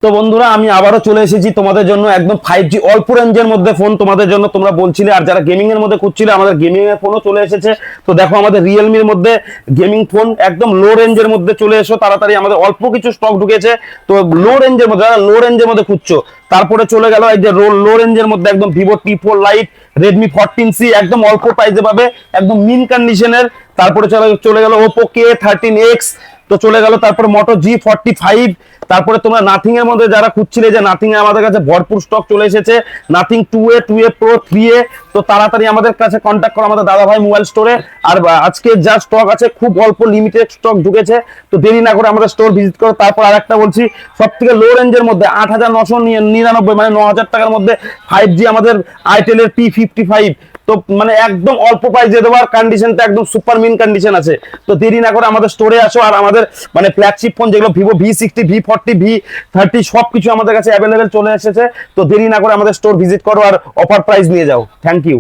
তো বন্ধুরা আমি আবারও চলে এসেছি তোমাদের জন্য একদম 5G অল্প রেঞ্জের মধ্যে ফোন তোমাদের জন্য, তোমরা বলছিলে আর যারা গেমিং এর মধ্যে খুঁজছিলে আমাদের গেমিং এর ফোনও চলে এসেছে। তো দেখো আমাদের রিয়েলমির মধ্যে গেমিং ফোন একদম লো রেঞ্জের মধ্যে চলে এসো তাড়াতাড়ি, আমাদের অল্প কিছু স্টক ঢুকেছে। তো লো রেঞ্জের মধ্যে, যারা লো রেঞ্জের মধ্যে খুঁজছো, তারপরে চলে গেল এই যে লো রেঞ্জের মধ্যে একদম Vivo T4 light, Redmi 14C একদম অল্প প্রাইসে পাবে, একদম মিন কন্ডিশনের। তারপরে চলে গেল ওপো K13X, তো চলে গেল তারপর মোটো G45। তারপরে তোমরা নাথিং এর মধ্যে যারা খুঁজছিলে, যে নাথিং এ আমাদের কাছে ভরপুর স্টক চলে এসেছে, নাথিং 2A প্রো 3A। তো তাড়াতাড়ি আমাদের কাছে কন্ট্যাক্ট করো আমাদের দাদা ভাই মোবাইল স্টোরে। আর আজকে যা স্টক আছে খুব অল্প লিমিটেড স্টক ঢুকেছে, তো দেরি না করে আমাদের স্টোর ভিজিট করো। তারপর আরেকটা বলছি, সব থেকে লো রেঞ্জের মধ্যে 8,999 মানে 9,000 টাকার মধ্যে 5G আমাদের আইটেলের P55, তো মানে একদম অল্প প্রাইসে দেওয়ার কন্ডিশনটা একদম সুপার মিন কন্ডিশন আছে। তো দেরি না করে আমাদের স্টোরে আসো, আর আমাদের মানে ফ্ল্যাগশিপ ফোন যেগুলো ভিভো V60, V40, V30 সবকিছু আমাদের কাছে অ্যাভেলেবেল চলে এসেছে। তো দেরি না করে আমাদের স্টোর ভিজিট করো আর অফার প্রাইস নিয়ে যাও। Thank you.